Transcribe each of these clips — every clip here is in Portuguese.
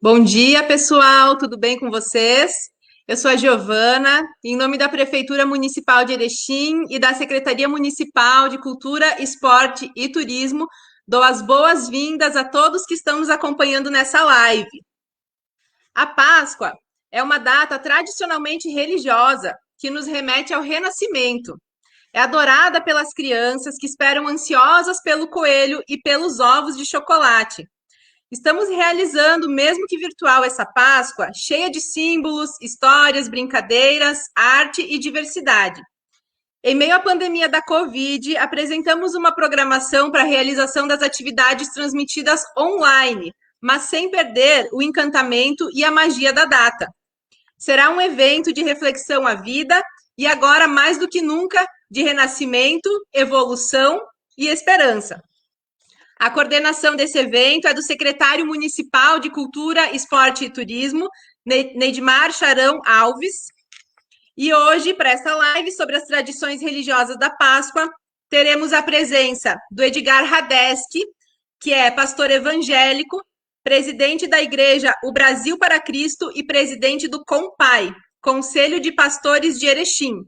Bom dia, pessoal, tudo bem com vocês? Eu sou a Giovana, em nome da Prefeitura Municipal de Erechim e da Secretaria Municipal de Cultura, Esporte e Turismo, dou as boas-vindas a todos que estão nos acompanhando nessa live. A Páscoa é uma data tradicionalmente religiosa que nos remete ao renascimento. É adorada pelas crianças que esperam ansiosas pelo coelho e pelos ovos de chocolate. Estamos realizando, mesmo que virtual, essa Páscoa, cheia de símbolos, histórias, brincadeiras, arte e diversidade. Em meio à pandemia da Covid, apresentamos uma programação para a realização das atividades transmitidas online, mas sem perder o encantamento e a magia da data. Será um evento de reflexão à vida e agora, mais do que nunca, de renascimento, evolução e esperança. A coordenação desse evento é do secretário municipal de Cultura, Esporte e Turismo, Neidmar Charão Alves. E hoje, para essa live sobre as tradições religiosas da Páscoa, teremos a presença do Edgar Radeski, que é pastor evangélico, presidente da Igreja O Brasil para Cristo e presidente do COMPAI, Conselho de Pastores de Erechim.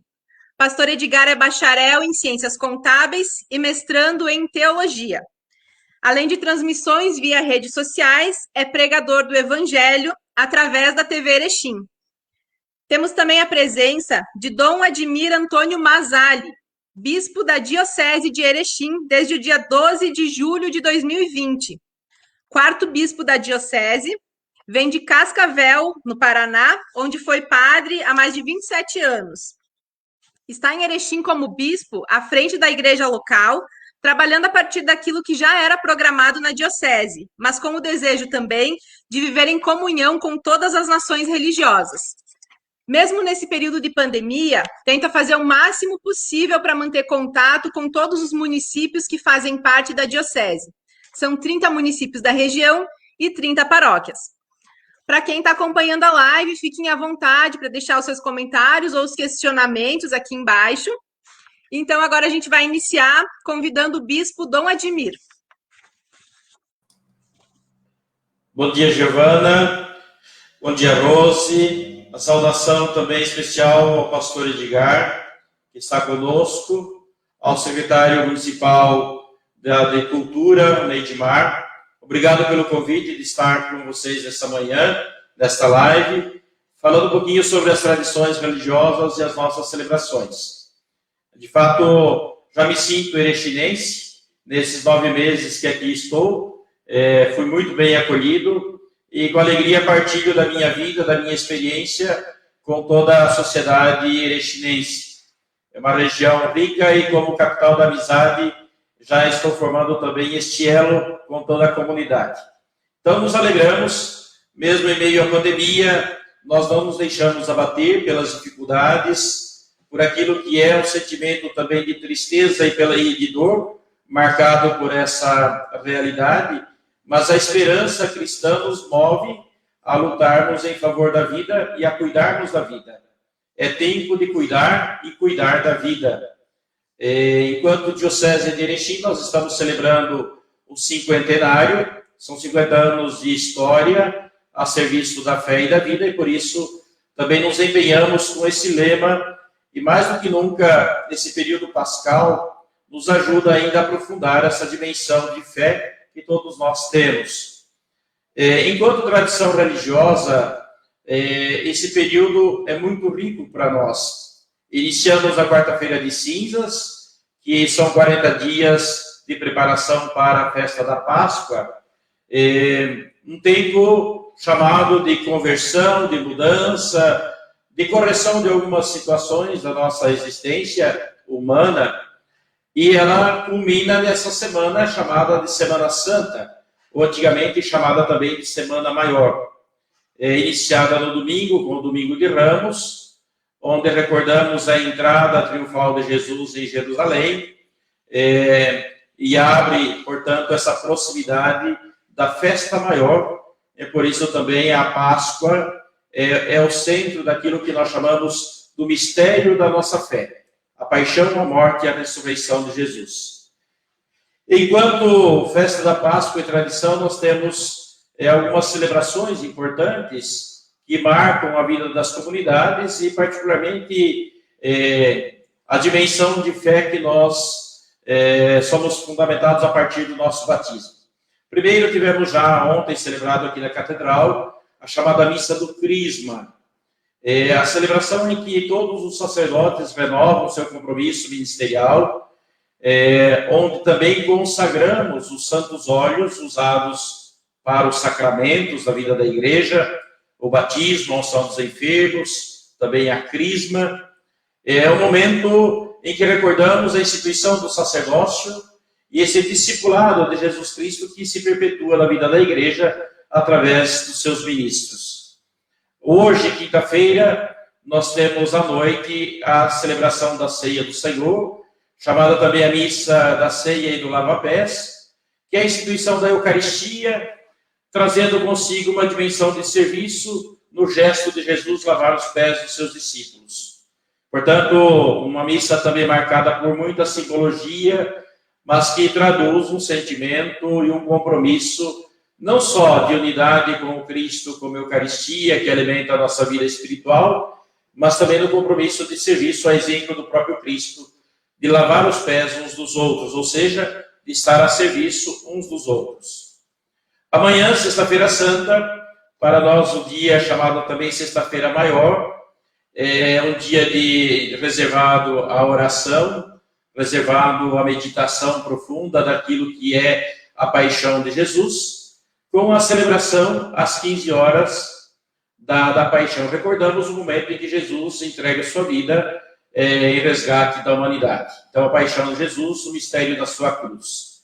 Pastor Edgar é bacharel em Ciências Contábeis e mestrando em Teologia. Além de transmissões via redes sociais, é pregador do Evangelho através da TV Erechim. Temos também a presença de Dom Admir Antônio Mazali, bispo da Diocese de Erechim desde o dia 12 de julho de 2020. Quarto bispo da Diocese, vem de Cascavel, no Paraná, onde foi padre há mais de 27 anos. Está em Erechim como bispo, à frente da igreja local, trabalhando a partir daquilo que já era programado na diocese, mas com o desejo também de viver em comunhão com todas as nações religiosas. Mesmo nesse período de pandemia, tenta fazer o máximo possível para manter contato com todos os municípios que fazem parte da diocese. São 30 municípios da região e 30 paróquias. Para quem está acompanhando a live, fiquem à vontade para deixar os seus comentários ou os questionamentos aqui embaixo. Então, agora a gente vai iniciar convidando o bispo Dom Admir. Bom dia, Giovana. Bom dia, Rose. A saudação também especial ao pastor Edgar, que está conosco, ao secretário municipal de Cultura, Neidmar. Obrigado pelo convite de estar com vocês essa manhã, nesta live, falando um pouquinho sobre as tradições religiosas e as nossas celebrações. De fato, já me sinto erechinense nesses 9 meses que aqui estou. Fui muito bem acolhido e com alegria partilho da minha vida, da minha experiência com toda a sociedade erechinense. É uma região rica e, como capital da amizade, já estou formando também este elo com toda a comunidade. Então, nos alegramos, mesmo em meio à pandemia, nós não nos deixamos abater pelas dificuldades, por aquilo que é um sentimento também de tristeza e de dor, marcado por essa realidade, mas a esperança cristã nos move a lutarmos em favor da vida e a cuidarmos da vida. É tempo de cuidar e cuidar da vida. Enquanto Diocese de Erechim, nós estamos celebrando o 50º, são 50 anos de história a serviço da fé e da vida, e por isso também nos empenhamos com esse lema. E mais do que nunca, nesse período pascal, nos ajuda ainda a aprofundar essa dimensão de fé que todos nós temos. Enquanto tradição religiosa, esse período é muito rico para nós. Iniciamos a quarta-feira de cinzas, que são 40 dias de preparação para a festa da Páscoa, um tempo chamado de conversão, de mudança, de correção de algumas situações da nossa existência humana, e ela culmina nessa semana chamada de Semana Santa, ou antigamente chamada também de Semana Maior, iniciada no domingo, com o Domingo de Ramos, onde recordamos a entrada triunfal de Jesus em Jerusalém, e abre, portanto, essa proximidade da festa maior. É por isso também a Páscoa é o centro daquilo que nós chamamos do mistério da nossa fé, a paixão, a morte e a ressurreição de Jesus. Enquanto festa da Páscoa e tradição, nós temos algumas celebrações importantes que marcam a vida das comunidades e, particularmente, a dimensão de fé que nós somos fundamentados a partir do nosso batismo. Primeiro, tivemos já ontem celebrado aqui na Catedral a chamada Missa do Crisma, a celebração em que todos os sacerdotes renovam seu compromisso ministerial, onde também consagramos os santos óleos usados para os sacramentos da vida da igreja, o batismo, a unção dos enfermos, também a crisma. É um momento em que recordamos a instituição do sacerdócio e esse discipulado de Jesus Cristo que se perpetua na vida da igreja através dos seus ministros. Hoje, quinta-feira, nós temos à noite a celebração da Ceia do Senhor, chamada também a Missa da Ceia e do Lava-Pés, que é a instituição da Eucaristia, trazendo consigo uma dimensão de serviço no gesto de Jesus lavar os pés dos seus discípulos. Portanto, uma missa também marcada por muita simbologia, mas que traduz um sentimento e um compromisso não só de unidade com o Cristo, como a Eucaristia, que alimenta a nossa vida espiritual, mas também no compromisso de serviço a exemplo do próprio Cristo, de lavar os pés uns dos outros, ou seja, de estar a serviço uns dos outros. Amanhã, Sexta-feira Santa, para nós o dia chamado também Sexta-feira Maior, é um dia reservado à oração, reservado à meditação profunda daquilo que é a paixão de Jesus, com a celebração às 15 horas da paixão. Recordamos o momento em que Jesus entrega sua vida em resgate da humanidade. Então, a paixão de Jesus, o mistério da sua cruz.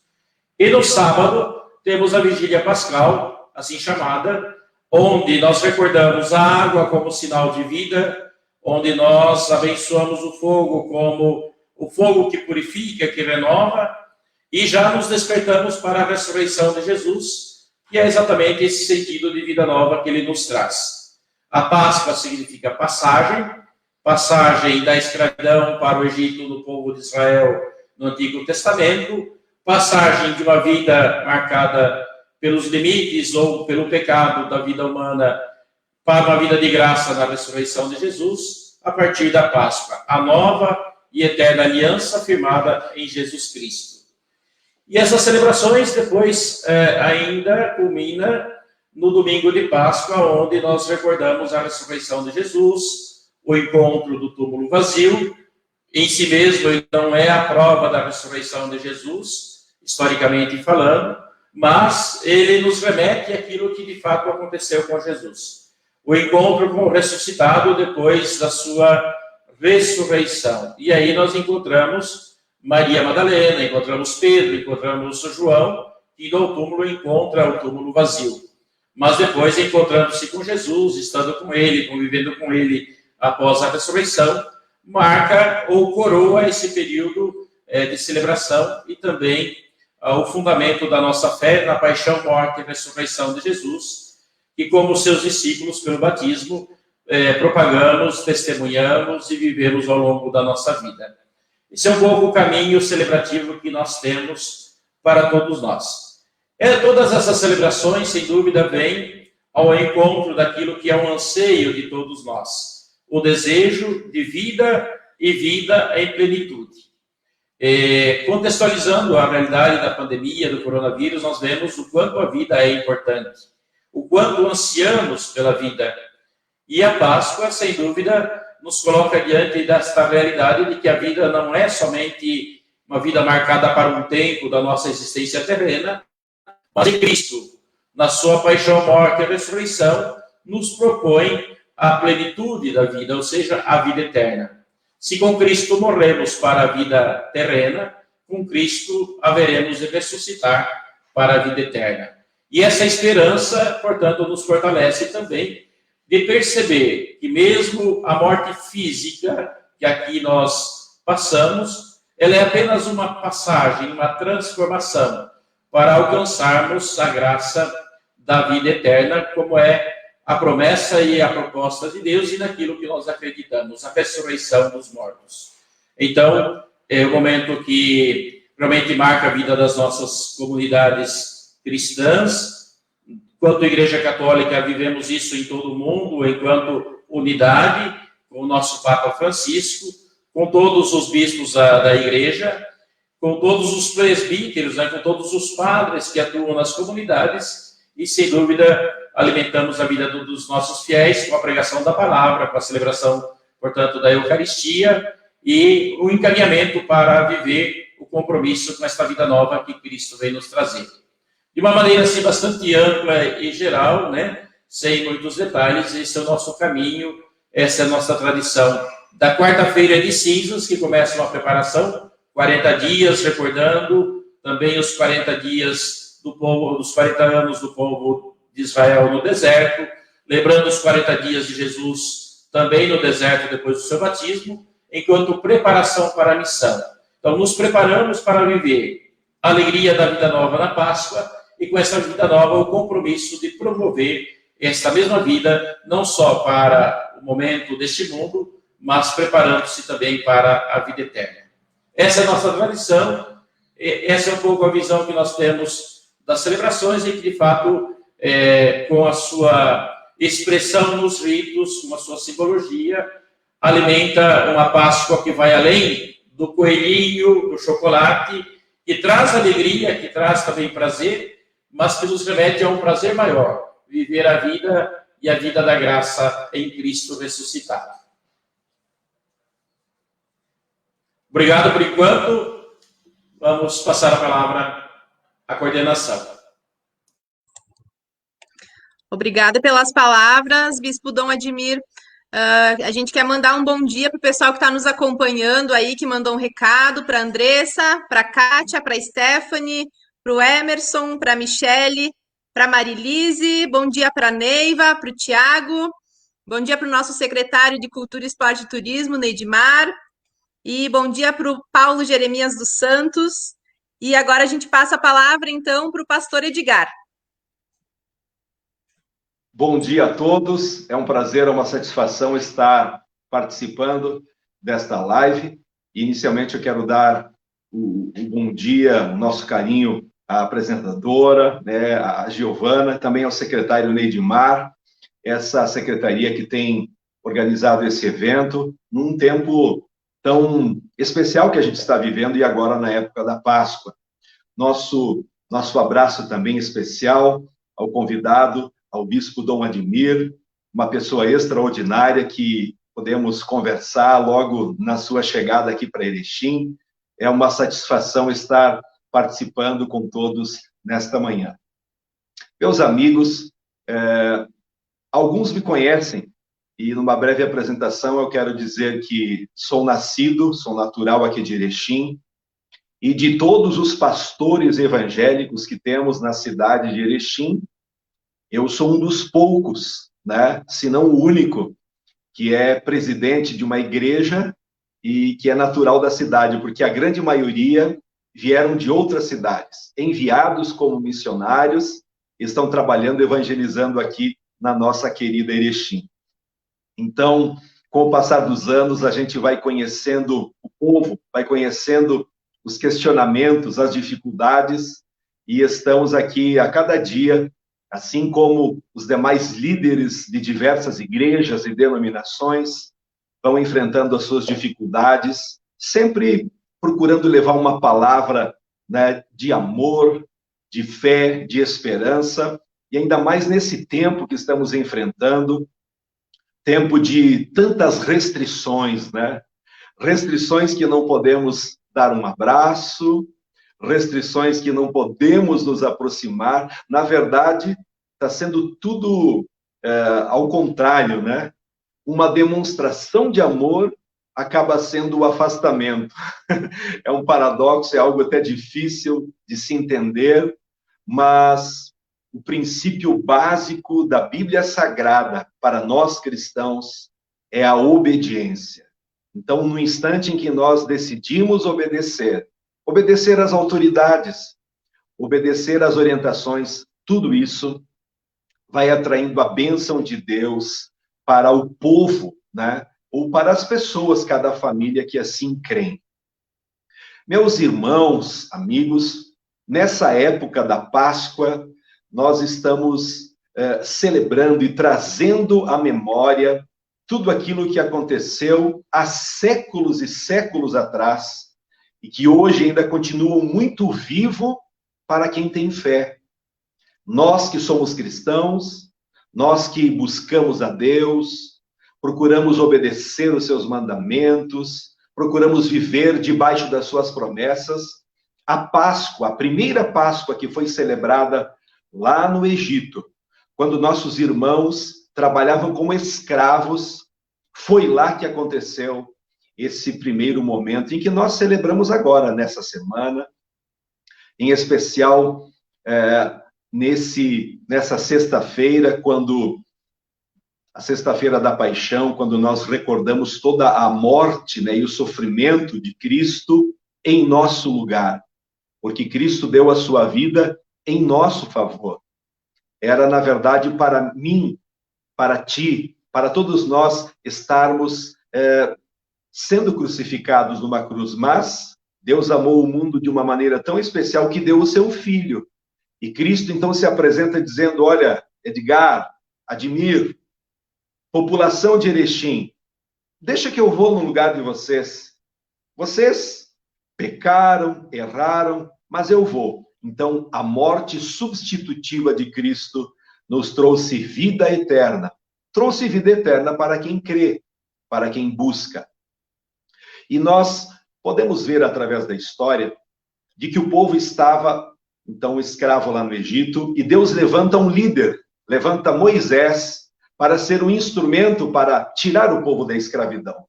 E no sábado, temos a Vigília Pascal, assim chamada, onde nós recordamos a água como sinal de vida, onde nós abençoamos o fogo como o fogo que purifica, que renova, e já nos despertamos para a ressurreição de Jesus, que é exatamente esse sentido de vida nova que ele nos traz. A Páscoa significa passagem da escravidão para o Egito do povo de Israel no Antigo Testamento, passagem de uma vida marcada pelos limites ou pelo pecado da vida humana para uma vida de graça na ressurreição de Jesus, a partir da Páscoa, a nova e eterna aliança firmada em Jesus Cristo. E essas celebrações depois ainda culmina no domingo de Páscoa, onde nós recordamos a ressurreição de Jesus, o encontro do túmulo vazio. Em si mesmo, ele não é a prova da ressurreição de Jesus, historicamente falando, mas ele nos remete àquilo que de fato aconteceu com Jesus. O encontro com o ressuscitado depois da sua ressurreição. E aí nós encontramos Maria Madalena, encontramos Pedro, encontramos João, que no túmulo encontra o túmulo vazio. Mas depois, encontrando-se com Jesus, estando com ele, convivendo com ele após a ressurreição, marca ou coroa esse período de celebração e também o fundamento da nossa fé na paixão, morte e ressurreição de Jesus, que como seus discípulos, pelo batismo, propagamos, testemunhamos e vivemos ao longo da nossa vida. Esse é um pouco o caminho celebrativo que nós temos para todos nós. Todas essas celebrações, sem dúvida, vêm ao encontro daquilo que é um anseio de todos nós, o desejo de vida e vida em plenitude. Contextualizando a realidade da pandemia, do coronavírus, nós vemos o quanto a vida é importante, o quanto ansiamos pela vida. E a Páscoa, sem dúvida, nos coloca diante desta realidade de que a vida não é somente uma vida marcada para um tempo da nossa existência terrena, mas em Cristo, na sua paixão, morte e ressurreição, nos propõe a plenitude da vida, ou seja, a vida eterna. Se com Cristo morremos para a vida terrena, com Cristo haveremos de ressuscitar para a vida eterna. E essa esperança, portanto, nos fortalece também de perceber que mesmo a morte física que aqui nós passamos, ela é apenas uma passagem, uma transformação para alcançarmos a graça da vida eterna, como é a promessa e a proposta de Deus e naquilo que nós acreditamos, a ressurreição dos mortos. Então, é o momento que realmente marca a vida das nossas comunidades cristãs. Enquanto Igreja Católica, vivemos isso em todo o mundo, enquanto unidade, com o nosso Papa Francisco, com todos os bispos da Igreja, com todos os presbíteros, né, com todos os padres que atuam nas comunidades, e, sem dúvida, alimentamos a vida dos nossos fiéis com a pregação da palavra, com a celebração, portanto, da Eucaristia, e o encaminhamento para viver o compromisso com esta vida nova que Cristo vem nos trazer. De uma maneira assim, bastante ampla e geral, né, sem muitos detalhes, esse é o nosso caminho, essa é a nossa tradição. Da quarta-feira de cinzas, que começa uma preparação, 40 dias, recordando também os 40 dias do povo, dos 40 anos do povo de Israel no deserto, lembrando os 40 dias de Jesus também no deserto depois do seu batismo, enquanto preparação para a missão. Então, nos preparamos para viver a alegria da vida nova na Páscoa e, com essa vida nova, o compromisso de promover esta mesma vida, não só para o momento deste mundo, mas preparando-se também para a vida eterna. Essa é a nossa tradição, essa é um pouco a visão que nós temos das celebrações e que, de fato, com a sua expressão nos ritos, com a sua simbologia, alimenta uma Páscoa que vai além do coelhinho, do chocolate, que traz alegria, que traz também prazer, mas que nos remete a um prazer maior, viver a vida e a vida da graça em Cristo ressuscitado. Obrigado por enquanto. Vamos passar a palavra à coordenação. Obrigada pelas palavras, Bispo Dom Admir. A gente quer mandar um bom dia para o pessoal que está nos acompanhando aí, que mandou um recado para a Andressa, para a Kátia, para a Stephanie, para o Emerson, para a Michele, para a Marilise, bom dia para a Neiva, para o Tiago, bom dia para o nosso secretário de Cultura, Esporte e Turismo, Neidmar, e bom dia para o Paulo Jeremias dos Santos. E agora a gente passa a palavra, então, para o pastor Edgar. Bom dia a todos, é um prazer, é uma satisfação estar participando desta live. Inicialmente eu quero dar o bom dia, o nosso carinho à apresentadora, né, a Giovana, também ao secretário Neidmar, essa secretaria que tem organizado esse evento num tempo tão especial que a gente está vivendo e agora na época da Páscoa. Nosso abraço também especial ao convidado, ao Bispo Dom Admir, uma pessoa extraordinária que podemos conversar logo na sua chegada aqui para Erechim. É uma satisfação estar participando com todos nesta manhã. Meus amigos, alguns me conhecem, e numa breve apresentação eu quero dizer que sou natural aqui de Erechim, e de todos os pastores evangélicos que temos na cidade de Erechim, eu sou um dos poucos, né, se não o único, que é presidente de uma igreja e que é natural da cidade, porque a grande maioria vieram de outras cidades, enviados como missionários, estão trabalhando, evangelizando aqui na nossa querida Erechim. Então, com o passar dos anos, a gente vai conhecendo o povo, vai conhecendo os questionamentos, as dificuldades, e estamos aqui a cada dia, assim como os demais líderes de diversas igrejas e denominações vão enfrentando as suas dificuldades, sempre procurando levar uma palavra, né, de amor, de fé, de esperança, e ainda mais nesse tempo que estamos enfrentando, tempo de tantas restrições, né? Restrições que não podemos dar um abraço, restrições que não podemos nos aproximar. Na verdade, está sendo tudo ao contrário, né? Uma demonstração de amor acaba sendo o afastamento. É um paradoxo, é algo até difícil de se entender, mas o princípio básico da Bíblia Sagrada para nós cristãos é a obediência. Então, no instante em que nós decidimos obedecer às autoridades, obedecer às orientações, tudo isso vai atraindo a bênção de Deus para o povo, né? Ou para as pessoas, cada família que assim crê. Meus irmãos, amigos, nessa época da Páscoa, nós estamos celebrando e trazendo à memória tudo aquilo que aconteceu há séculos e séculos atrás e que hoje ainda continua muito vivo para quem tem fé. Nós que somos cristãos, nós que buscamos a Deus, procuramos obedecer os seus mandamentos, procuramos viver debaixo das suas promessas. A Páscoa, a primeira Páscoa que foi celebrada lá no Egito, quando nossos irmãos trabalhavam como escravos, foi lá que aconteceu esse primeiro momento em que nós celebramos agora, nessa semana, em especial nessa sexta-feira, a sexta-feira da paixão, quando nós recordamos toda a morte, né, e o sofrimento de Cristo em nosso lugar, porque Cristo deu a sua vida em nosso favor. Era, na verdade, para mim, para ti, para todos nós estarmos sendo crucificados numa cruz, mas Deus amou o mundo de uma maneira tão especial que deu o seu Filho. E Cristo, então, se apresenta dizendo, olha, Edgar, Admir, população de Erechim, deixa que eu vou no lugar de vocês. Vocês pecaram, erraram, mas eu vou. Então, a morte substitutiva de Cristo nos trouxe vida eterna. Trouxe vida eterna para quem crê, para quem busca. E nós podemos ver através da história de que o povo estava, então, escravo lá no Egito, e Deus levanta um líder, levanta Moisés, para ser um instrumento para tirar o povo da escravidão.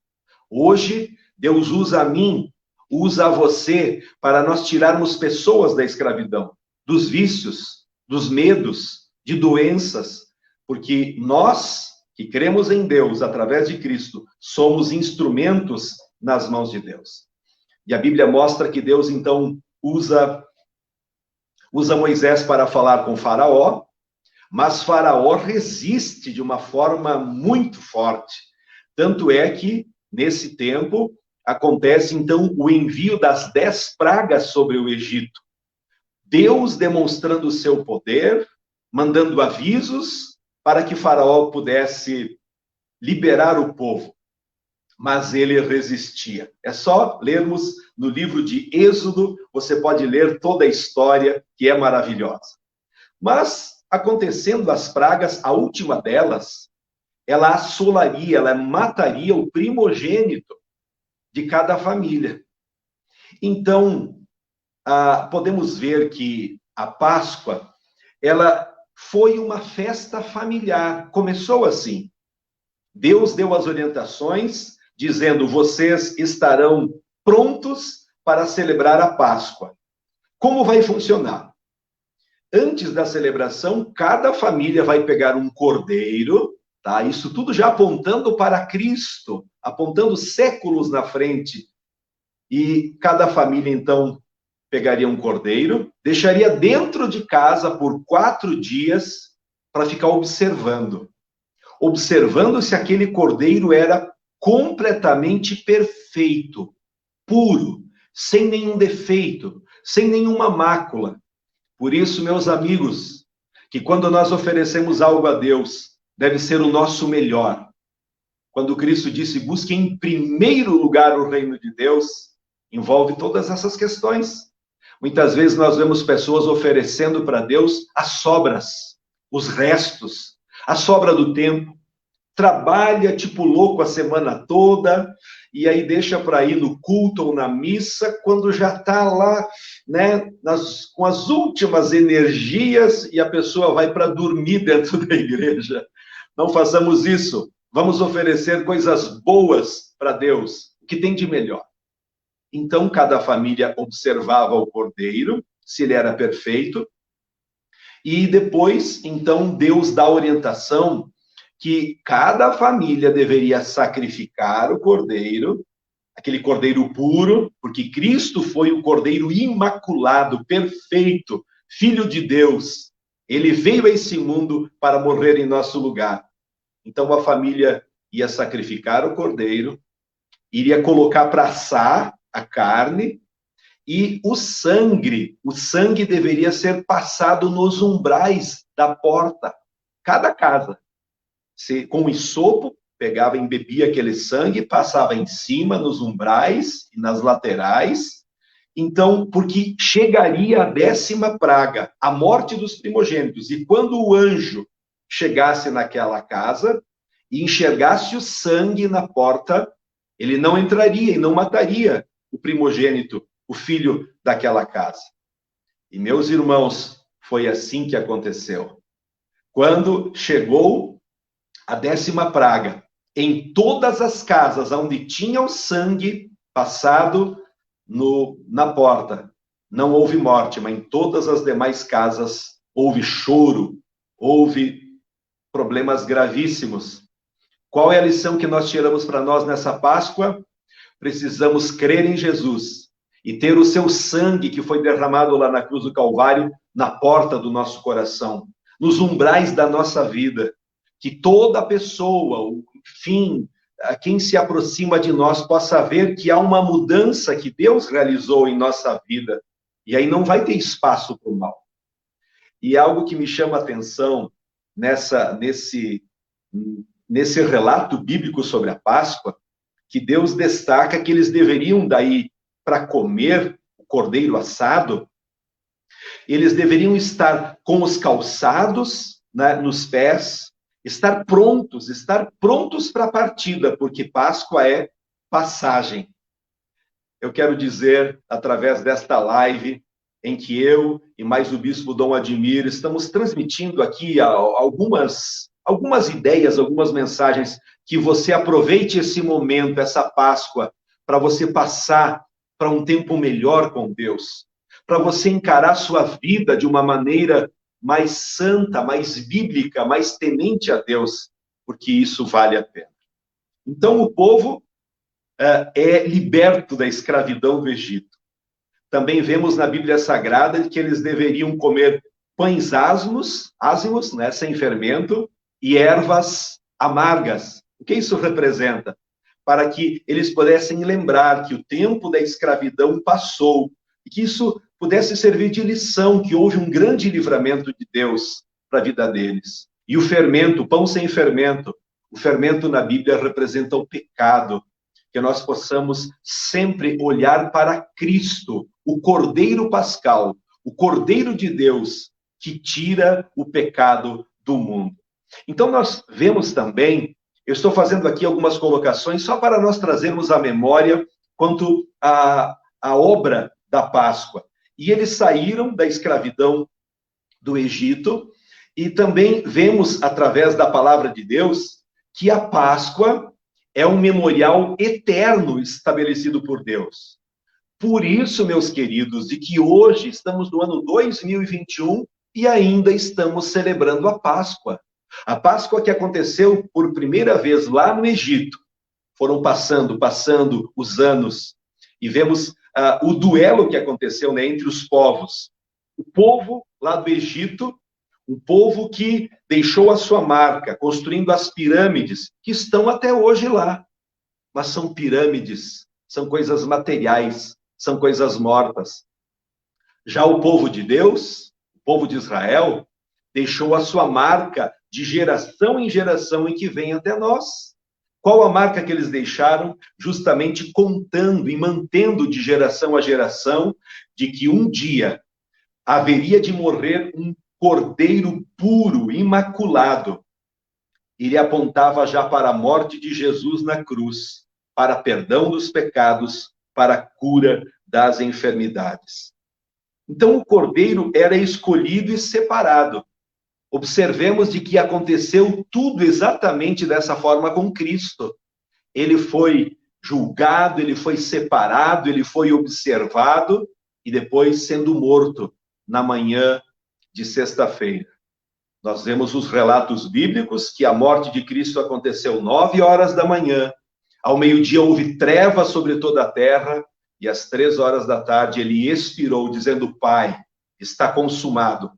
Hoje, Deus usa a mim, usa a você, para nós tirarmos pessoas da escravidão, dos vícios, dos medos, de doenças, porque nós, que cremos em Deus, através de Cristo, somos instrumentos nas mãos de Deus. E a Bíblia mostra que Deus, então, usa Moisés para falar com Faraó, mas Faraó resiste de uma forma muito forte. Tanto é que, nesse tempo, acontece, então, o envio das 10 pragas sobre o Egito. Deus demonstrando o seu poder, mandando avisos para que Faraó pudesse liberar o povo. Mas ele resistia. É só lermos no livro de Êxodo, você pode ler toda a história, que é maravilhosa. Mas, acontecendo as pragas, a última delas, ela assolaria, ela mataria o primogênito de cada família. Então, podemos ver que a Páscoa, ela foi uma festa familiar. Começou assim. Deus deu as orientações, dizendo, vocês estarão prontos para celebrar a Páscoa. Como vai funcionar? Antes da celebração, cada família vai pegar um cordeiro, tá? Isso tudo já apontando para Cristo, apontando séculos na frente. E cada família, então, pegaria um cordeiro, deixaria dentro de casa por 4 dias para ficar observando. Observando se aquele cordeiro era completamente perfeito, puro, sem nenhum defeito, sem nenhuma mácula. Por isso, meus amigos, que quando nós oferecemos algo a Deus, deve ser o nosso melhor. Quando Cristo disse, busque em primeiro lugar o reino de Deus, envolve todas essas questões. Muitas vezes nós vemos pessoas oferecendo para Deus as sobras, os restos, a sobra do tempo. Trabalha tipo louco a semana toda, e aí deixa para ir no culto ou na missa, quando já está lá, né, com as últimas energias, e a pessoa vai para dormir dentro da igreja. Não façamos isso. Vamos oferecer coisas boas para Deus, o que tem de melhor. Então, cada família observava o cordeiro, se ele era perfeito, e depois, então, Deus dá orientação que cada família deveria sacrificar o cordeiro, aquele cordeiro puro, porque Cristo foi o cordeiro imaculado, perfeito, Filho de Deus. Ele veio a esse mundo para morrer em nosso lugar. Então a família ia sacrificar o cordeiro, iria colocar para assar a carne, e o sangue deveria ser passado nos umbrais da porta. Cada casa, com isopo, pegava, embebia aquele sangue, passava em cima, nos umbrais e nas laterais. Então, porque chegaria a 10ª praga, a morte dos primogênitos. E quando o anjo chegasse naquela casa e enxergasse o sangue na porta, ele não entraria e não mataria o primogênito, o filho daquela casa. E, meus irmãos, foi assim que aconteceu. Quando chegou a 10ª praga, em todas as casas onde tinha o sangue passado na porta, não houve morte, mas em todas as demais casas houve choro, houve problemas gravíssimos. Qual é a lição que nós tiramos para nós nessa Páscoa? Precisamos crer em Jesus e ter o seu sangue que foi derramado lá na cruz do Calvário, na porta do nosso coração, nos umbrais da nossa vida. Que toda pessoa, enfim, quem se aproxima de nós possa ver que há uma mudança que Deus realizou em nossa vida. E aí não vai ter espaço para o mal. E algo que me chama a atenção nesse relato bíblico sobre a Páscoa, que Deus destaca que eles deveriam daí, para comer o cordeiro assado, eles deveriam estar com os calçados, né, nos pés, estar prontos para a partida, porque Páscoa é passagem. Eu quero dizer, através desta live, em que eu e mais o bispo Dom Admir estamos transmitindo aqui algumas ideias, algumas mensagens, que você aproveite esse momento, essa Páscoa, para você passar para um tempo melhor com Deus, para você encarar sua vida de uma maneira mais santa, mais bíblica, mais temente a Deus, porque isso vale a pena. Então, o povo é liberto da escravidão do Egito. Também vemos na Bíblia Sagrada que eles deveriam comer pães ázimos, né, sem fermento, e ervas amargas. O que isso representa? Para que eles pudessem lembrar que o tempo da escravidão passou, e que isso pudesse servir de lição, que houve um grande livramento de Deus para a vida deles. E o fermento, o pão sem fermento, o fermento na Bíblia representa o pecado, que nós possamos sempre olhar para Cristo, o Cordeiro Pascal, o Cordeiro de Deus, que tira o pecado do mundo. Então nós vemos também, eu estou fazendo aqui algumas colocações só para nós trazermos à memória quanto à obra da Páscoa. E eles saíram da escravidão do Egito, e também vemos, através da palavra de Deus, que a Páscoa é um memorial eterno estabelecido por Deus. Por isso, meus queridos, de que hoje estamos no ano 2021 e ainda estamos celebrando a Páscoa. A Páscoa que aconteceu por primeira vez lá no Egito. Foram passando os anos, e vemos o duelo que aconteceu, né, entre os povos. O povo lá do Egito, um povo que deixou a sua marca, construindo as pirâmides, que estão até hoje lá. Mas são pirâmides, são coisas materiais, são coisas mortas. Já o povo de Deus, o povo de Israel, deixou a sua marca de geração em geração e que vem até nós. Qual a marca que eles deixaram? Justamente contando e mantendo de geração a geração de que um dia haveria de morrer um cordeiro puro, imaculado. Ele apontava já para a morte de Jesus na cruz, para perdão dos pecados, para a cura das enfermidades. Então o cordeiro era escolhido e separado. Observemos de que aconteceu tudo exatamente dessa forma com Cristo. Ele foi julgado, ele foi separado, ele foi observado e depois sendo morto na manhã de sexta-feira. Nós vemos os relatos bíblicos que a morte de Cristo aconteceu 9h da manhã, ao meio-dia houve trevas sobre toda a terra e às 3h da tarde ele expirou dizendo: Pai, está consumado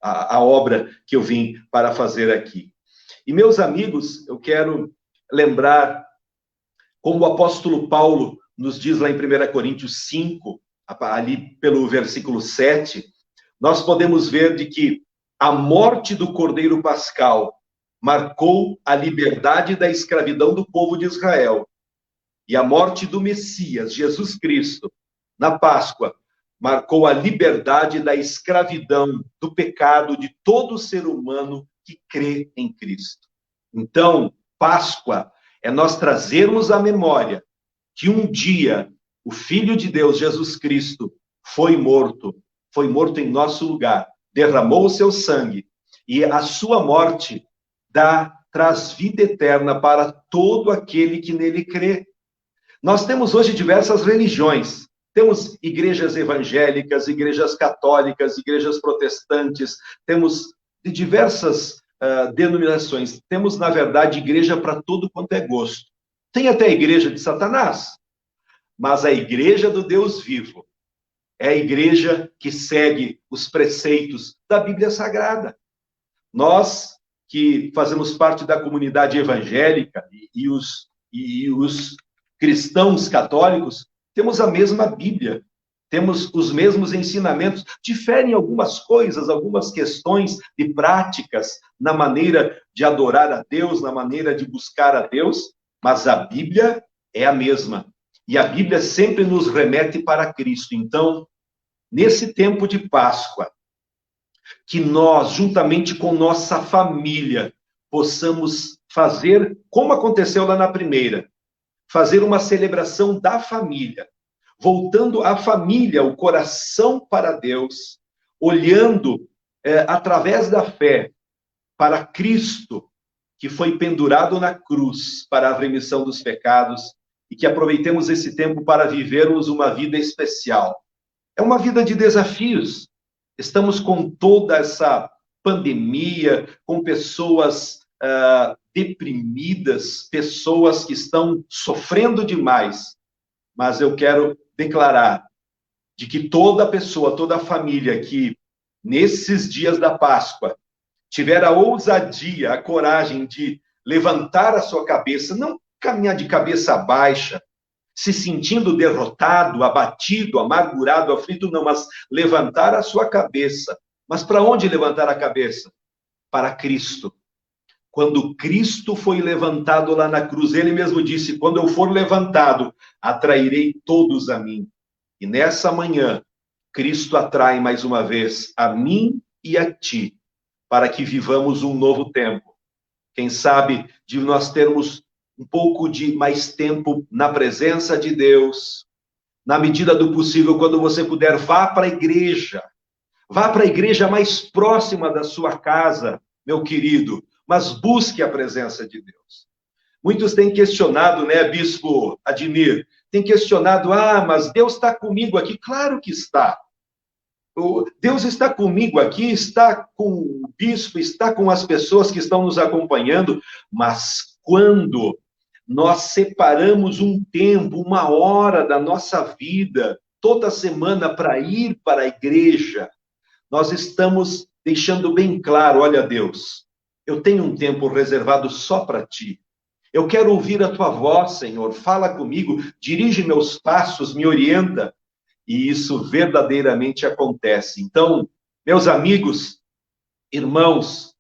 a obra que eu vim para fazer aqui. E, meus amigos, eu quero lembrar como o apóstolo Paulo nos diz lá em 1 Coríntios 5, ali pelo versículo 7, nós podemos ver de que a morte do Cordeiro Pascal marcou a liberdade da escravidão do povo de Israel. E a morte do Messias, Jesus Cristo, na Páscoa, marcou a liberdade da escravidão, do pecado de todo ser humano que crê em Cristo. Então, Páscoa é nós trazermos à memória que um dia o Filho de Deus, Jesus Cristo, foi morto em nosso lugar, derramou o seu sangue, e a sua morte traz vida eterna para todo aquele que nele crê. Nós temos hoje diversas religiões. Temos igrejas evangélicas, igrejas católicas, igrejas protestantes, temos de diversas denominações. Temos, na verdade, igreja para todo quanto é gosto. Tem até a igreja de Satanás, mas a igreja do Deus vivo é a igreja que segue os preceitos da Bíblia Sagrada. Nós, que fazemos parte da comunidade evangélica e os cristãos católicos, temos a mesma Bíblia, temos os mesmos ensinamentos. Diferem algumas coisas, algumas questões de práticas na maneira de adorar a Deus, na maneira de buscar a Deus, mas a Bíblia é a mesma. E a Bíblia sempre nos remete para Cristo. Então, nesse tempo de Páscoa, que nós, juntamente com nossa família, possamos fazer, como aconteceu lá na primeira, fazer uma celebração da família, voltando a família, o coração para Deus, olhando através da fé para Cristo, que foi pendurado na cruz para a remissão dos pecados, e que aproveitemos esse tempo para vivermos uma vida especial. É uma vida de desafios. Estamos com toda essa pandemia, com pessoas deprimidas, pessoas que estão sofrendo demais. Mas eu quero declarar de que toda pessoa, toda família que nesses dias da Páscoa tiver a ousadia, a coragem de levantar a sua cabeça, não caminhar de cabeça baixa, se sentindo derrotado, abatido, amargurado, aflito, não, mas levantar a sua cabeça. Mas para onde levantar a cabeça? Para Cristo. Quando Cristo foi levantado lá na cruz, ele mesmo disse: quando eu for levantado, atrairei todos a mim. E nessa manhã, Cristo atrai mais uma vez a mim e a ti, para que vivamos um novo tempo. Quem sabe de nós termos um pouco de mais tempo na presença de Deus. Na medida do possível, quando você puder, vá para a igreja. Vá para a igreja mais próxima da sua casa, meu querido, mas busque a presença de Deus. Muitos têm questionado, né, Bispo Admir? Tem questionado, mas Deus está comigo aqui. Claro que está. Deus está comigo aqui, está com o bispo, está com as pessoas que estão nos acompanhando, mas quando nós separamos um tempo, uma hora da nossa vida, toda semana, para ir para a igreja, nós estamos deixando bem claro: olha, Deus, eu tenho um tempo reservado só para ti. Eu quero ouvir a tua voz, Senhor. Fala comigo, dirige meus passos, me orienta. E isso verdadeiramente acontece. Então, meus amigos, irmãos,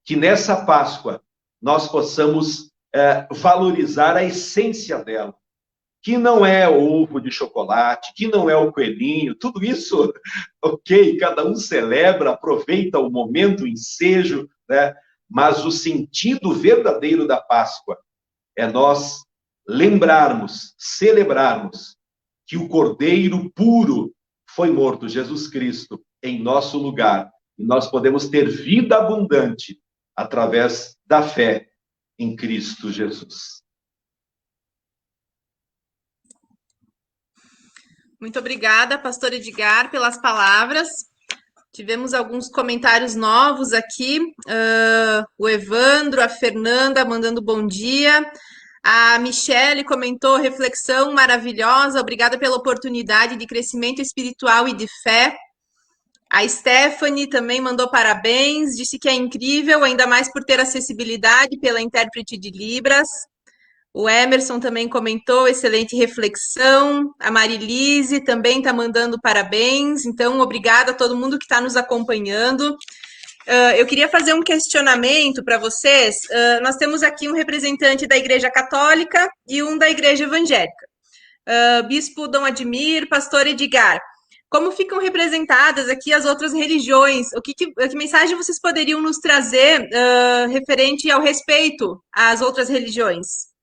que nessa Páscoa nós possamos valorizar a essência dela, que não é o ovo de chocolate, que não é o coelhinho, tudo isso, ok, cada um celebra, aproveita o momento, o ensejo, né? Mas o sentido verdadeiro da Páscoa é nós lembrarmos, celebrarmos que o Cordeiro puro foi morto, Jesus Cristo, em nosso lugar. E nós podemos ter vida abundante através da fé em Cristo Jesus. Muito obrigada, pastor Edgar, pelas palavras. Tivemos alguns comentários novos aqui. O Evandro, a Fernanda mandando bom dia. A Michele comentou: reflexão maravilhosa, obrigada pela oportunidade de crescimento espiritual e de fé. A Stephanie também mandou parabéns, disse que é incrível, ainda mais por ter acessibilidade pela intérprete de Libras. O Emerson também comentou, excelente reflexão. A Marilise também está mandando parabéns. Então, obrigada a todo mundo que está nos acompanhando. Eu queria fazer um questionamento para vocês. Nós temos aqui um representante da Igreja Católica e um da Igreja Evangélica. Bispo Dom Admir, Pastor Edgar. Como ficam representadas aqui as outras religiões? Que mensagem vocês poderiam nos trazer referente ao respeito às outras religiões?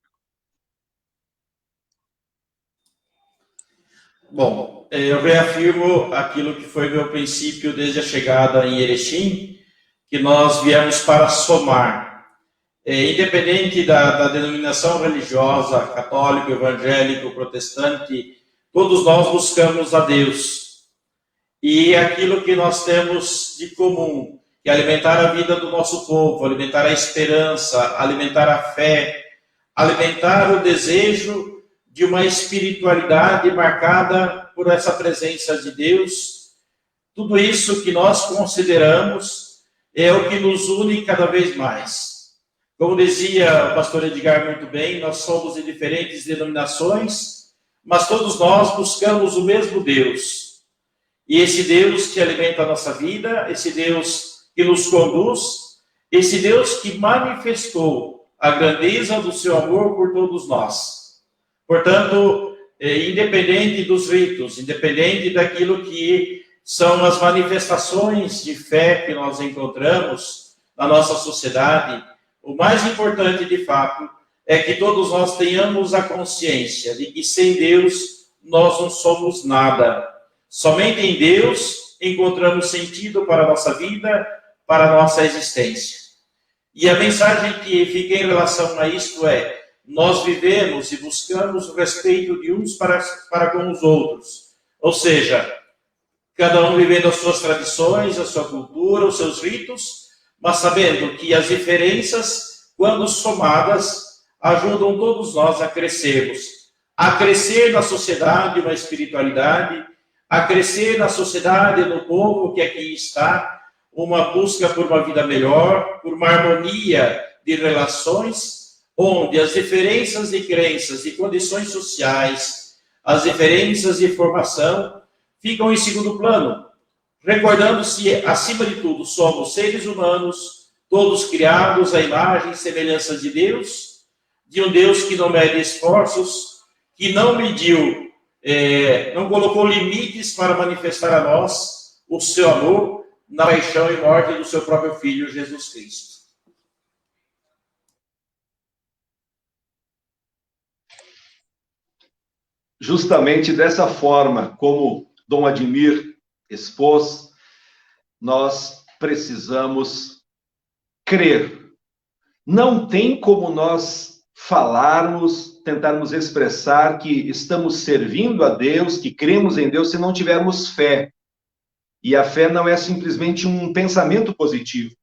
Bom, eu reafirmo aquilo que foi meu princípio desde a chegada em Erechim, que nós viemos para somar. Independente da denominação religiosa, católico, evangélico, protestante, todos nós buscamos a Deus. E aquilo que nós temos de comum, que é alimentar a vida do nosso povo, alimentar a esperança, alimentar a fé, alimentar o desejo de uma espiritualidade marcada por essa presença de Deus. Tudo isso que nós consideramos é o que nos une cada vez mais. Como dizia o pastor Edgar muito bem, nós somos de diferentes denominações, mas todos nós buscamos o mesmo Deus. E esse Deus que alimenta a nossa vida, esse Deus que nos conduz, esse Deus que manifestou a grandeza do seu amor por todos nós. Portanto, independente dos ritos, independente daquilo que são as manifestações de fé que nós encontramos na nossa sociedade, o mais importante, de fato, é que todos nós tenhamos a consciência de que sem Deus nós não somos nada. Somente em Deus encontramos sentido para a nossa vida, para a nossa existência. E a mensagem que fica em relação a isto é: nós vivemos e buscamos o respeito de uns para com os outros. Ou seja, cada um vivendo as suas tradições, a sua cultura, os seus ritos, mas sabendo que as diferenças, quando somadas, ajudam todos nós a crescermos. A crescer na sociedade uma espiritualidade, a crescer na sociedade, no povo que aqui está, uma busca por uma vida melhor, por uma harmonia de relações, onde as diferenças de crenças e condições sociais, as diferenças de formação, ficam em segundo plano, recordando-se, acima de tudo, somos seres humanos, todos criados à imagem e semelhança de Deus, de um Deus que não mede esforços, que não mediu, não colocou limites para manifestar a nós o seu amor na paixão e morte do seu próprio Filho, Jesus Cristo. Justamente dessa forma, como Dom Admir expôs, nós precisamos crer. Não tem como nós falarmos, tentarmos expressar que estamos servindo a Deus, que cremos em Deus, se não tivermos fé. E a fé não é simplesmente um pensamento positivo.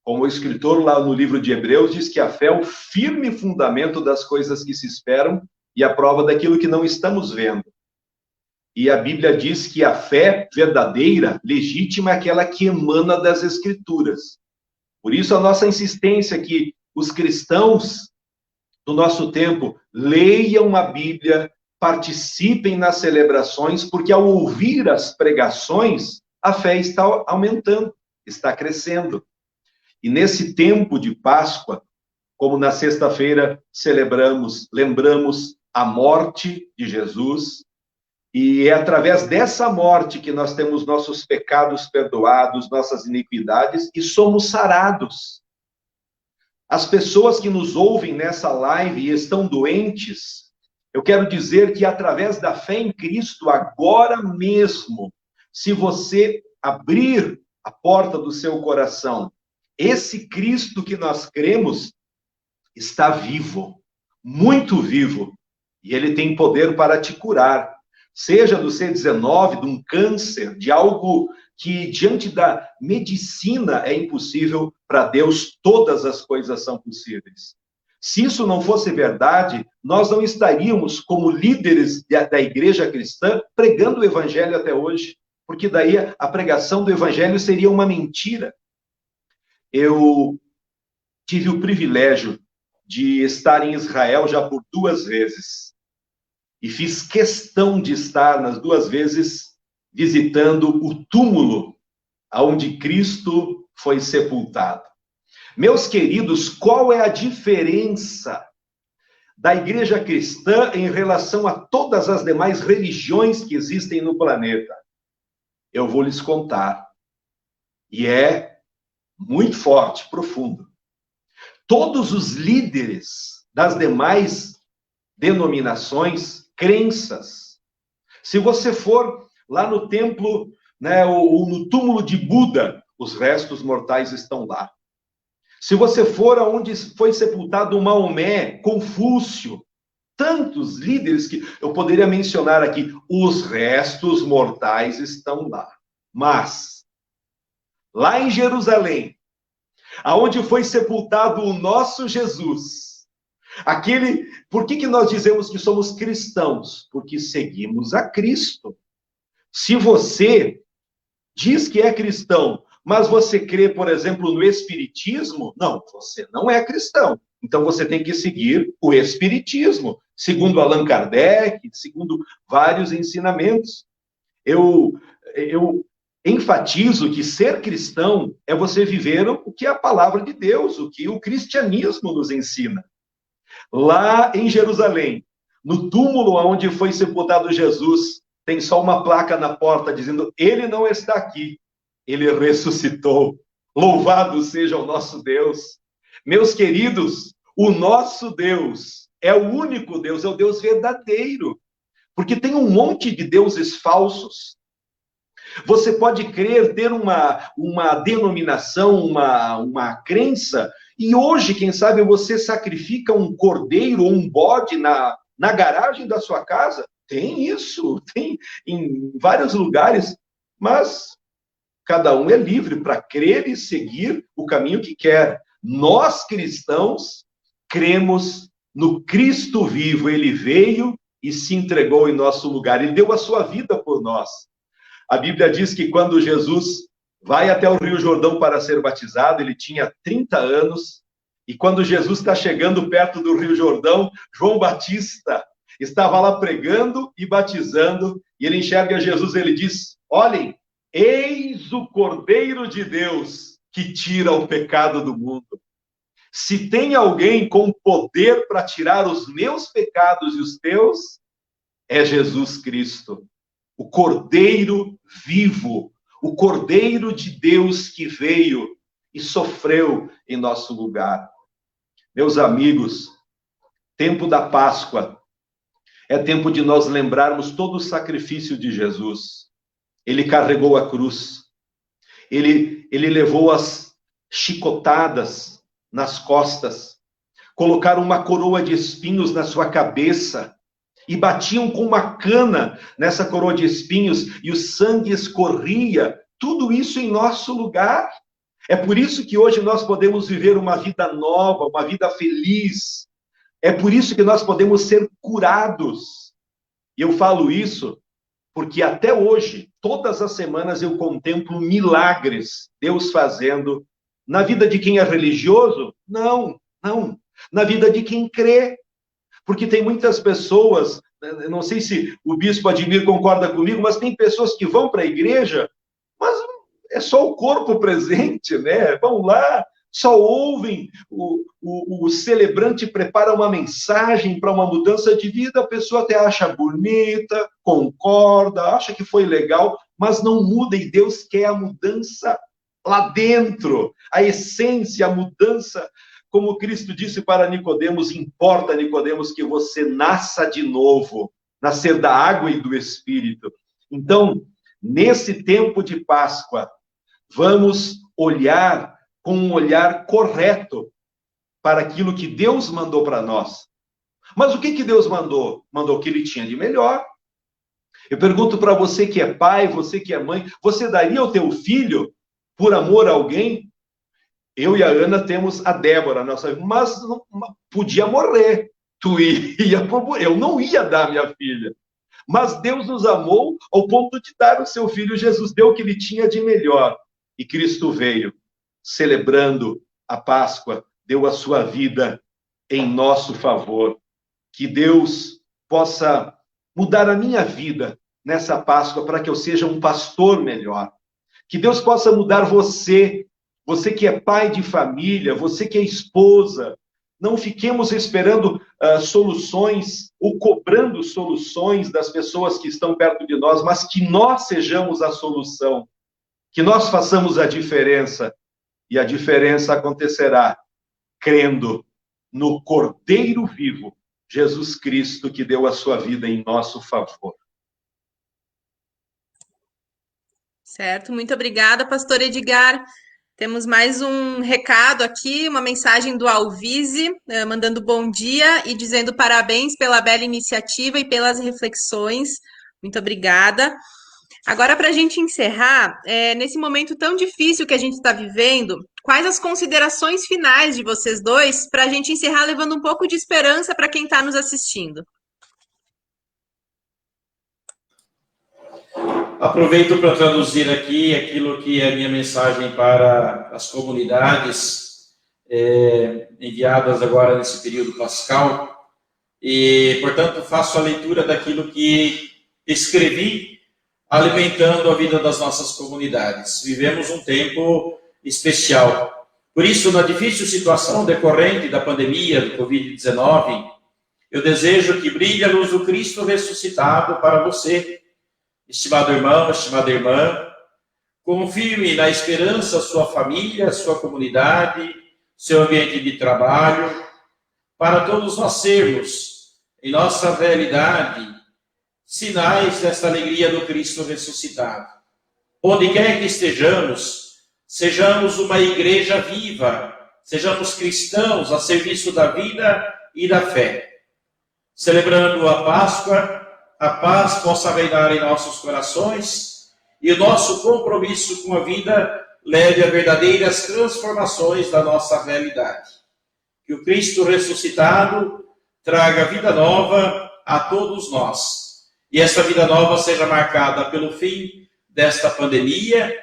Como o escritor lá no livro de Hebreus diz que a fé é o firme fundamento das coisas que se esperam e a prova daquilo que não estamos vendo. E a Bíblia diz que a fé verdadeira, legítima, é aquela que emana das Escrituras. Por isso a nossa insistência que os cristãos do nosso tempo leiam a Bíblia, participem nas celebrações, porque ao ouvir as pregações, a fé está aumentando, está crescendo. E nesse tempo de Páscoa, como na sexta-feira lembramos a morte de Jesus, e é através dessa morte que nós temos nossos pecados perdoados, nossas iniquidades, e somos sarados. As pessoas que nos ouvem nessa live e estão doentes, eu quero dizer que através da fé em Cristo, agora mesmo, se você abrir a porta do seu coração, esse Cristo que nós cremos está vivo, muito vivo, e ele tem poder para te curar, seja do C19, de um câncer, de algo que diante da medicina é impossível, para Deus todas as coisas são possíveis. Se isso não fosse verdade, nós não estaríamos como líderes da igreja cristã pregando o evangelho até hoje, porque daí a pregação do evangelho seria uma mentira. Eu tive o privilégio de estar em Israel já por 2 vezes. E fiz questão de estar nas 2 vezes visitando o túmulo onde Cristo foi sepultado. Meus queridos, qual é a diferença da igreja cristã em relação a todas as demais religiões que existem no planeta? Eu vou lhes contar. E é muito forte, profundo. Todos os líderes das demais denominações, crenças, se você for lá no templo, né, ou no túmulo de Buda, os restos mortais estão lá. Se você for aonde foi sepultado Maomé, Confúcio, tantos líderes que eu poderia mencionar aqui, os restos mortais estão lá. Mas, lá em Jerusalém, aonde foi sepultado o nosso Jesus, por que nós dizemos que somos cristãos? Porque seguimos a Cristo. Se você diz que é cristão, mas você crê, por exemplo, no Espiritismo, não, você não é cristão. Então você tem que seguir o Espiritismo, segundo Allan Kardec, segundo vários ensinamentos. Eu enfatizo que ser cristão é você viver o que é a palavra de Deus, o que o cristianismo nos ensina. Lá em Jerusalém, no túmulo onde foi sepultado Jesus, tem só uma placa na porta dizendo: ele não está aqui, ele ressuscitou. Louvado seja o nosso Deus. Meus queridos, o nosso Deus é o único Deus, é o Deus verdadeiro. Porque tem um monte de deuses falsos. Você pode crer, ter uma denominação, uma crença, e hoje, quem sabe, você sacrifica um cordeiro ou um bode na garagem da sua casa. Tem isso, tem em vários lugares, mas cada um é livre para crer e seguir o caminho que quer. Nós, cristãos, cremos no Cristo vivo. Ele veio e se entregou em nosso lugar. Ele deu a sua vida por nós. A Bíblia diz que quando Jesus vai até o Rio Jordão para ser batizado, ele tinha 30 anos, e quando Jesus está chegando perto do Rio Jordão, João Batista estava lá pregando e batizando, e ele enxerga Jesus, ele diz: olhem, eis o Cordeiro de Deus que tira o pecado do mundo. Se tem alguém com poder para tirar os meus pecados e os teus, é Jesus Cristo. O Cordeiro vivo, o Cordeiro de Deus que veio e sofreu em nosso lugar. Meus amigos, tempo da Páscoa é tempo de nós lembrarmos todo o sacrifício de Jesus. Ele carregou a cruz, ele levou as chicotadas nas costas, colocaram uma coroa de espinhos na sua cabeça, e batiam com uma cana nessa coroa de espinhos, e o sangue escorria, tudo isso em nosso lugar. É por isso que hoje nós podemos viver uma vida nova, uma vida feliz. É por isso que nós podemos ser curados. E eu falo isso porque até hoje, todas as semanas, eu contemplo milagres Deus fazendo na vida de quem é religioso. Não. Na vida de quem crê. Porque tem muitas pessoas, não sei se o bispo Admir concorda comigo, mas tem pessoas que vão para a igreja, mas é só o corpo presente, né? Vão lá, só ouvem, o celebrante prepara uma mensagem para uma mudança de vida, a pessoa até acha bonita, concorda, acha que foi legal, mas não muda, e Deus quer a mudança lá dentro, a essência, a mudança. Como Cristo disse para Nicodemos: importa, Nicodemos, que você nasça de novo, nascer da água e do Espírito. Então, nesse tempo de Páscoa, vamos olhar com um olhar correto para aquilo que Deus mandou para nós. Mas o que Deus mandou? Mandou o que ele tinha de melhor. Eu pergunto para você que é pai, você que é mãe, você daria o teu filho por amor a alguém? Eu e a Ana temos a Débora, nossa, mas não, podia morrer. Eu não ia dar minha filha. Mas Deus nos amou ao ponto de dar o seu filho Jesus, deu o que ele tinha de melhor. E Cristo veio, celebrando a Páscoa, deu a sua vida em nosso favor. Que Deus possa mudar a minha vida nessa Páscoa para que eu seja um pastor melhor. Que Deus possa mudar você, você que é pai de família, você que é esposa. Não fiquemos esperando soluções ou cobrando soluções das pessoas que estão perto de nós, mas que nós sejamos a solução, que nós façamos a diferença. E a diferença acontecerá crendo no Cordeiro vivo, Jesus Cristo, que deu a sua vida em nosso favor. Certo, muito obrigada, pastor Edgar. Temos mais um recado aqui, uma mensagem do Alvise, mandando bom dia e dizendo parabéns pela bela iniciativa e pelas reflexões. Muito obrigada. Agora, para a gente encerrar, nesse momento tão difícil que a gente está vivendo, quais as considerações finais de vocês dois para a gente encerrar levando um pouco de esperança para quem está nos assistindo? Aproveito para traduzir aqui aquilo que é a minha mensagem para as comunidades enviadas agora nesse período pascal e, portanto, faço a leitura daquilo que escrevi alimentando a vida das nossas comunidades. Vivemos um tempo especial. Por isso, na difícil situação decorrente da pandemia do Covid-19, eu desejo que brilhe a luz do Cristo ressuscitado para você, estimado irmão, estimada irmã. Confirme na esperança sua família, sua comunidade, seu ambiente de trabalho, para todos nós sermos, em nossa realidade, sinais desta alegria do Cristo ressuscitado. Onde quer que estejamos, sejamos uma igreja viva, sejamos cristãos a serviço da vida e da fé. Celebrando a Páscoa, a paz possa reinar em nossos corações e o nosso compromisso com a vida leve a verdadeiras transformações da nossa realidade. Que o Cristo ressuscitado traga vida nova a todos nós. E essa vida nova seja marcada pelo fim desta pandemia,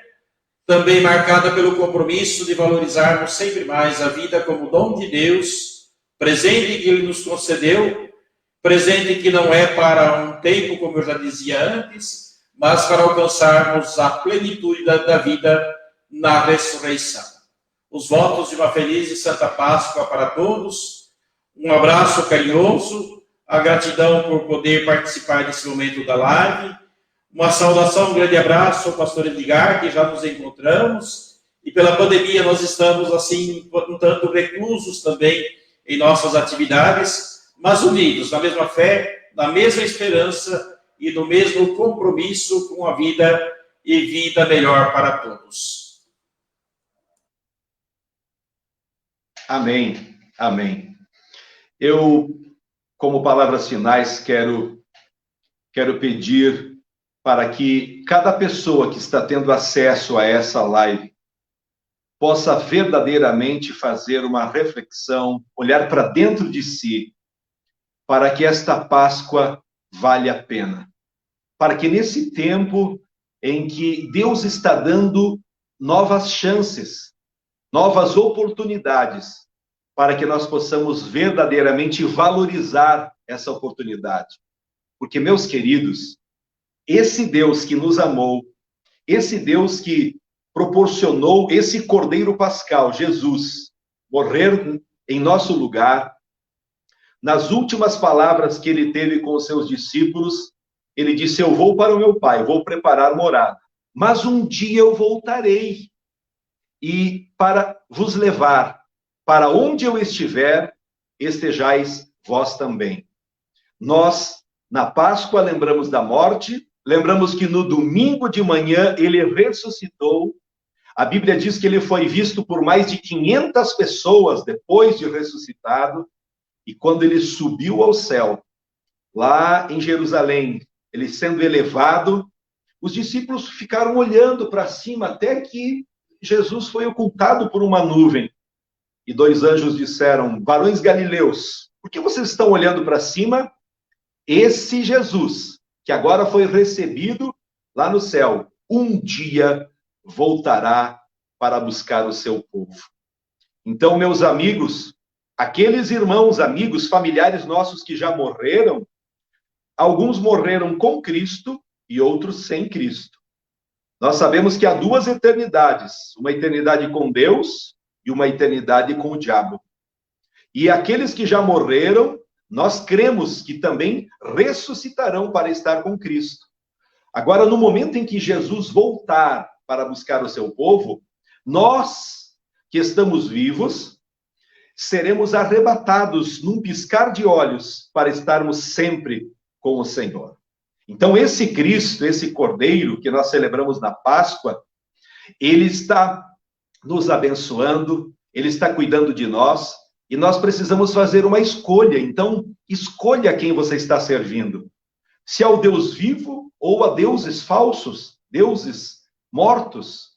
também marcada pelo compromisso de valorizarmos sempre mais a vida como dom de Deus, presente que Ele nos concedeu, presente que não é para um tempo, como eu já dizia antes, mas para alcançarmos a plenitude da vida na ressurreição. Os votos de uma feliz e santa Páscoa para todos, um abraço carinhoso, a gratidão por poder participar desse momento da live, uma saudação, um grande abraço ao pastor Edgar, que já nos encontramos, e pela pandemia nós estamos assim, um tanto reclusos também em nossas atividades, mas unidos na mesma fé, na mesma esperança e no mesmo compromisso com a vida e vida melhor para todos. Amém, amém. Eu, como palavras finais, quero pedir para que cada pessoa que está tendo acesso a essa live possa verdadeiramente fazer uma reflexão, olhar para dentro de si, para que esta Páscoa vale a pena. Para que nesse tempo em que Deus está dando novas chances, novas oportunidades, para que nós possamos verdadeiramente valorizar essa oportunidade. Porque, meus queridos, esse Deus que nos amou, esse Deus que proporcionou esse Cordeiro Pascal, Jesus, morrer em nosso lugar, nas últimas palavras que ele teve com os seus discípulos, ele disse: eu vou para o meu Pai, vou preparar morada, mas um dia eu voltarei, e para vos levar, para onde eu estiver, estejais vós também. Nós, na Páscoa, lembramos da morte, lembramos que no domingo de manhã ele ressuscitou. A Bíblia diz que ele foi visto por mais de 500 pessoas depois de ressuscitado. E quando ele subiu ao céu, lá em Jerusalém, ele sendo elevado, os discípulos ficaram olhando para cima até que Jesus foi ocultado por uma nuvem. E 2 anjos disseram: varões galileus, por que vocês estão olhando para cima? Esse Jesus, que agora foi recebido lá no céu, um dia voltará para buscar o seu povo. Então, meus amigos, Aqueles irmãos, amigos, familiares nossos que já morreram, alguns morreram com Cristo e outros sem Cristo. Nós sabemos que há duas eternidades, uma eternidade com Deus e uma eternidade com o diabo. E aqueles que já morreram, nós cremos que também ressuscitarão para estar com Cristo. Agora, no momento em que Jesus voltar para buscar o seu povo, nós que estamos vivos, seremos arrebatados num piscar de olhos para estarmos sempre com o Senhor. Então, esse Cristo, esse Cordeiro que nós celebramos na Páscoa, ele está nos abençoando, ele está cuidando de nós, e nós precisamos fazer uma escolha. Então, escolha quem você está servindo. Se ao Deus vivo ou a deuses falsos, deuses mortos.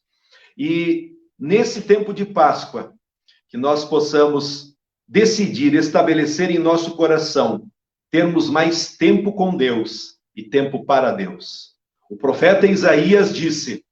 E nesse tempo de Páscoa, que nós possamos decidir, estabelecer em nosso coração, termos mais tempo com Deus e tempo para Deus. O profeta Isaías disse,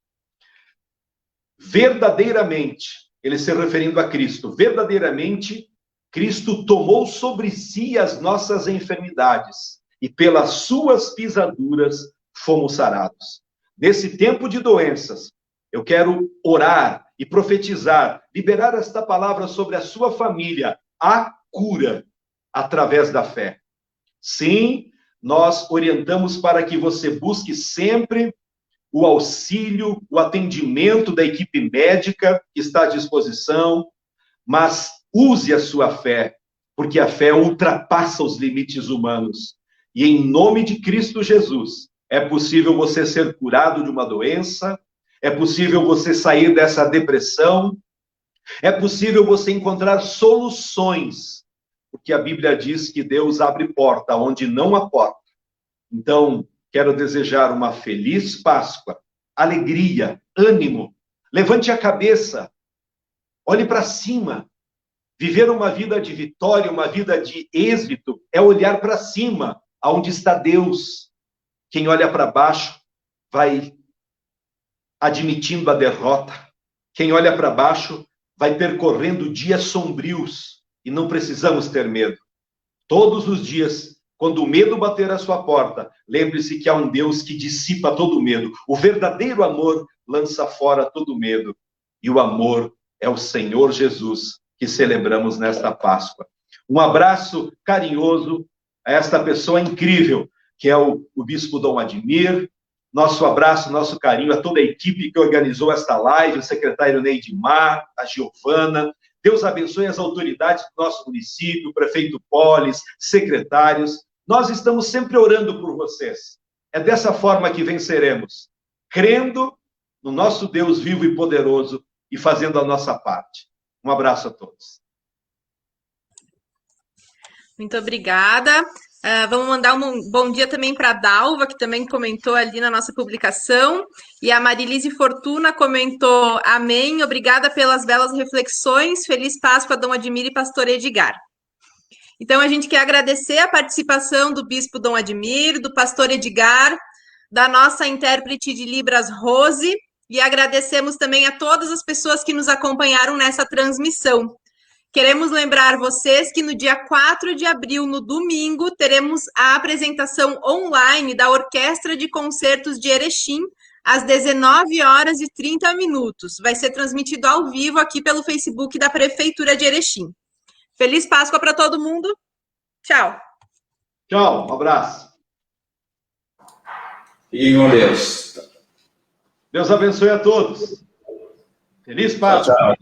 verdadeiramente, ele se referindo a Cristo, verdadeiramente, Cristo tomou sobre si as nossas enfermidades e pelas suas pisaduras fomos sarados. Nesse tempo de doenças, eu quero orar e profetizar, liberar esta palavra sobre a sua família, a cura através da fé. Sim, nós orientamos para que você busque sempre o auxílio, o atendimento da equipe médica que está à disposição, mas use a sua fé, porque a fé ultrapassa os limites humanos. E em nome de Cristo Jesus, é possível você ser curado de uma doença, é possível você sair dessa depressão, é possível você encontrar soluções, porque a Bíblia diz que Deus abre porta onde não há porta. Então, quero desejar uma feliz Páscoa, alegria, ânimo. Levante a cabeça, olhe para cima. Viver uma vida de vitória, uma vida de êxito, é olhar para cima, aonde está Deus. Quem olha para baixo vai admitindo a derrota. Quem olha para baixo vai percorrendo dias sombrios e não precisamos ter medo. Todos os dias, quando o medo bater à sua porta, lembre-se que há um Deus que dissipa todo medo. O verdadeiro amor lança fora todo medo. E o amor é o Senhor Jesus que celebramos nesta Páscoa. Um abraço carinhoso a esta pessoa incrível, que é o Bispo Dom Admir. Nosso abraço, nosso carinho a toda a equipe que organizou esta live, o secretário Neidmar, a Giovana. Deus abençoe as autoridades do nosso município, o prefeito Polis, secretários. Nós estamos sempre orando por vocês. É dessa forma que venceremos, crendo no nosso Deus vivo e poderoso e fazendo a nossa parte. Um abraço a todos. Muito obrigada. Vamos mandar um bom dia também para a Dalva, que também comentou ali na nossa publicação. E a Marilise Fortuna comentou, amém, obrigada pelas belas reflexões. Feliz Páscoa, Dom Admir e Pastor Edgar. Então, a gente quer agradecer a participação do Bispo Dom Admir, do Pastor Edgar, da nossa intérprete de Libras, Rose, e agradecemos também a todas as pessoas que nos acompanharam nessa transmissão. Queremos lembrar vocês que no dia 4 de abril, no domingo, teremos a apresentação online da Orquestra de Concertos de Erechim, às 19h30. Vai ser transmitido ao vivo aqui pelo Facebook da Prefeitura de Erechim. Feliz Páscoa para todo mundo. Tchau. Tchau, um abraço. Fiquem com Deus. Deus abençoe a todos. Feliz Páscoa. Tchau.